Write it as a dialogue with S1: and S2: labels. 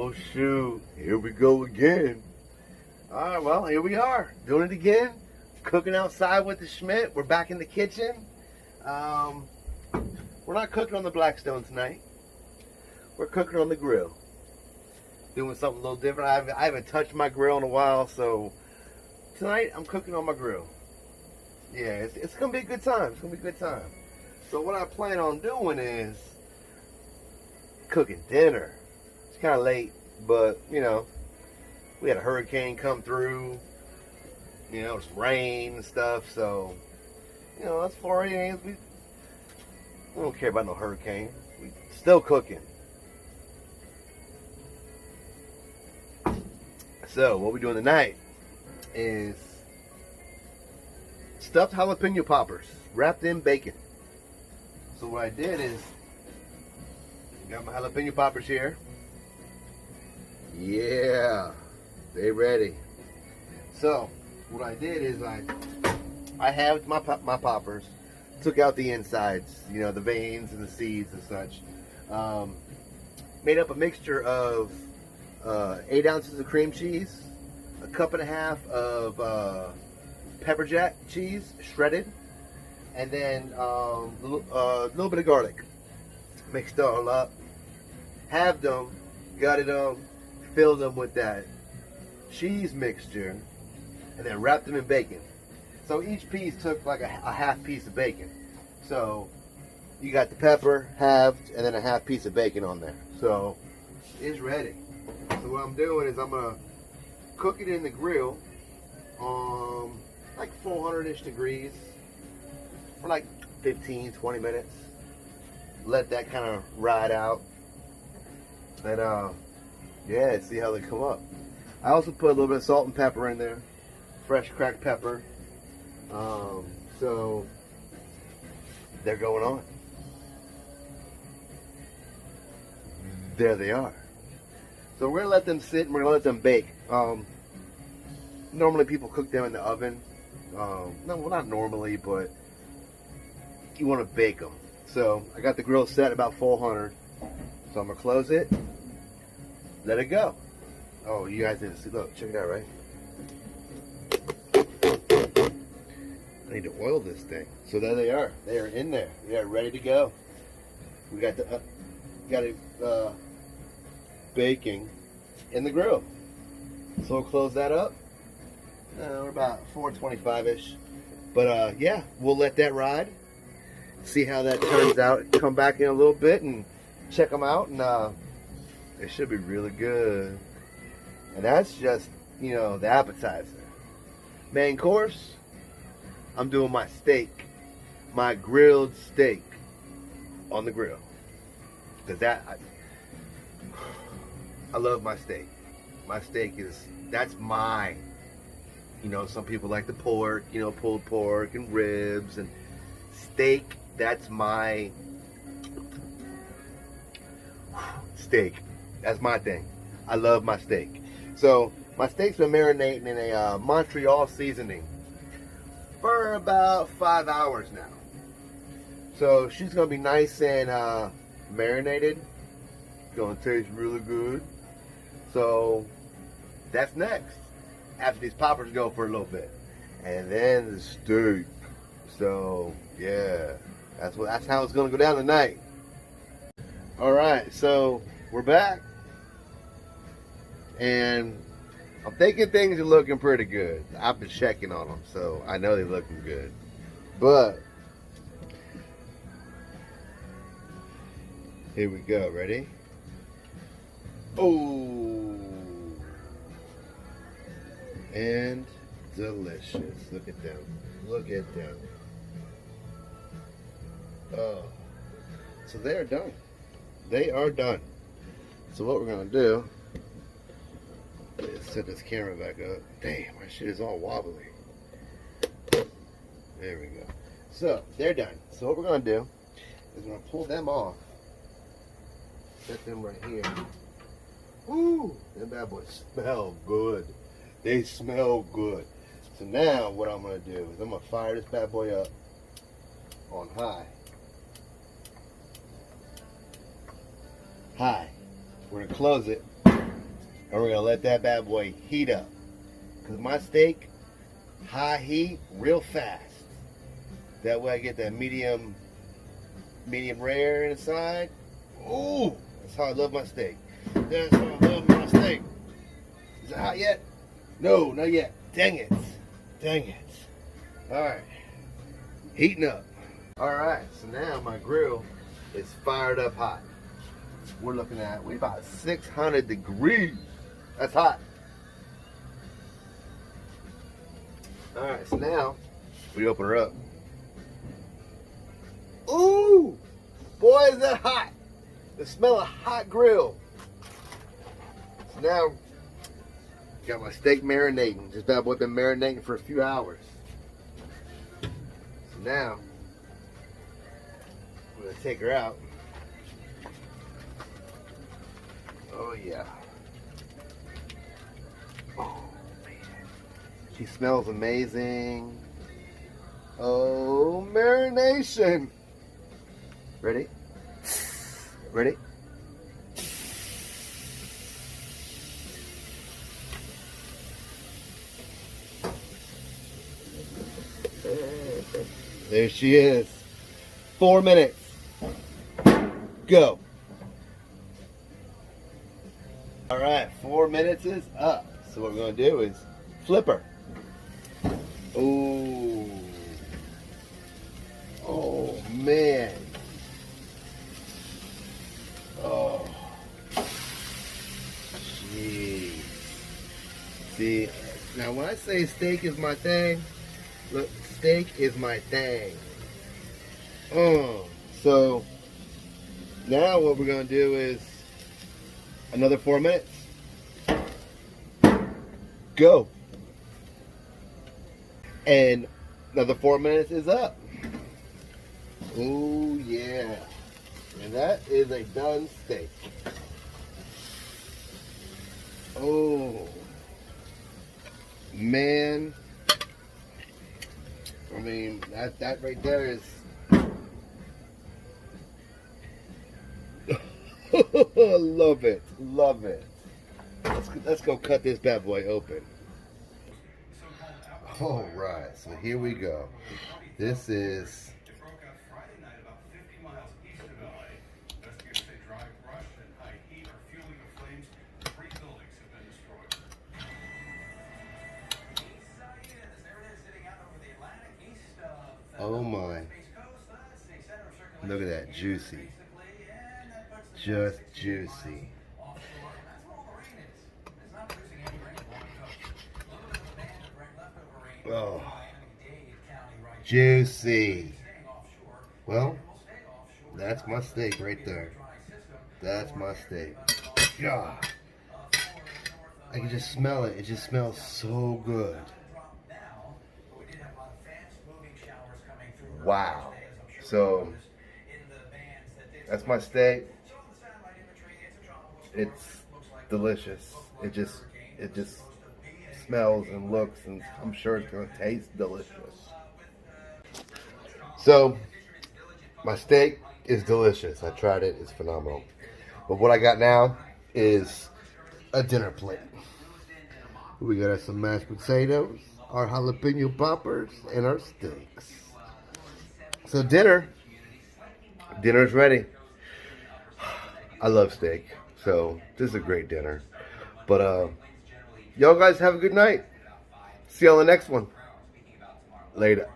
S1: Oh shoot, here we go again. Alright, well, here we are, doing it again. Cooking outside with the Schmidt. We're back in the kitchen. We're not cooking on the Blackstone tonight. We're cooking on the grill. Doing something a little different. I haven't touched my grill in a while, so tonight I'm cooking on my grill. Yeah, it's gonna be a good time. It's gonna be a good time. So what I plan on doing is cooking dinner. It's kind of late, but you know, we had a hurricane come through. You know, it's rain and stuff, so you know, that's 4 a.m. We don't care about no hurricane. We still cooking. So what we're doing tonight is stuffed jalapeno poppers wrapped in bacon. So what I did is got my jalapeno poppers here. Yeah, they ready. So what I did is I have my poppers, took out the insides, you know, the veins and the seeds and such. Made up a mixture of 8 ounces of cream cheese, a cup and a half of pepper jack cheese, shredded, and then a little bit of garlic. Mixed it all up, halved them, gutted them, filled them with that cheese mixture, and then wrapped them in bacon. So each piece took like a half piece of bacon. So you got the pepper halved and then a half piece of bacon on there. So it's ready. So what I'm doing is I'm gonna cook it in the grill on like 400-ish degrees for like 15-20 minutes. Let that kind of ride out, and yeah, see how they come up. I also put a little bit of salt and pepper in there, fresh cracked pepper. So they're going on. There they are. So we're gonna let them sit and we're gonna let them bake. Normally people cook them in the oven. No, well, not normally, but you want to bake them. So I got the grill set about 400. So I'm gonna close it, let it go. Oh, you guys didn't see. Look, check it out, right? I need to oil this thing. So there they are. They are in there. They are ready to go. We got the baking in the grill. So we'll close that up. We're about 425-ish. But yeah, we'll let that ride. See how that turns out. Come back in a little bit and check them out, and it should be really good. And that's just, you know, the appetizer. Main course, I'm doing my steak, my grilled steak on the grill. Because I love my steak. My steak that's mine. You know, some people like the pork, you know, pulled pork and ribs and steak. That's my steak. That's my thing. I love my steak. So my steak's been marinating in a Montreal seasoning for about 5 hours now. So she's gonna be nice and marinated. Gonna taste really good. So that's next. After these poppers go for a little bit, and then the steak. So yeah, that's how it's gonna go down tonight. All right, so we're back, and I'm thinking things are looking pretty good. I've been checking on them, so I know they're looking good. But here we go. Ready? Oh, and delicious. Look at them. Look at them. Oh, so they are done. They are done. So what we're gonna do is set this camera back up. Damn, my shit is all wobbly. There we go. So they're done. So what we're gonna do is we're gonna pull them off. Set them right here. Ooh, them bad boys smell good. They smell good. So now what I'm gonna do is I'm gonna fire this bad boy up on high. High. We're gonna close it And we're gonna let that bad boy heat up. Cause my steak, high heat, real fast. That way I get that medium rare inside. Ooh, that's how I love my steak. That's how I love my steak. Is it hot yet? No, not yet. Dang it. Dang it. Alright. Heating up. Alright, so now my grill is fired up hot. We're looking at, we about 600 degrees. That's hot. Alright, so now we open her up. Ooh! Boy, is that hot! The smell of hot grill. So now, got my steak marinating. This bad boy been marinating for a few hours. So now, I'm gonna take her out. Oh yeah. Oh man. She smells amazing. Oh, marination. Ready? Ready? There she is. 4 minutes. Go. All right, 4 minutes is up. So what we're gonna do is flip her. Ooh. Oh man. Oh. Jeez. See, now when I say steak is my thing, look, steak is my thing. So now what we're gonna do is another 4 minutes. Go. And another 4 minutes is up. Oh yeah. And that is a done steak. Oh man. I mean, that right there is love it. Love it. Let's go cut this bad boy open. All right, so here we go. This is oh my. Look at that, juicy. Just juicy. Oh, juicy. Well, that's my steak right there. That's my steak. God, I can just smell it. It just smells so good. Wow. So that's my steak. It's delicious. It just smells and looks, and I'm sure it's gonna taste delicious. So my steak is delicious. I tried it. It's phenomenal. But what I got now is a dinner plate. We got some mashed potatoes, our jalapeno poppers, and our steaks. So dinner's ready. I love steak, so this is a great dinner. But y'all guys have a good night. See you on the next one. Later.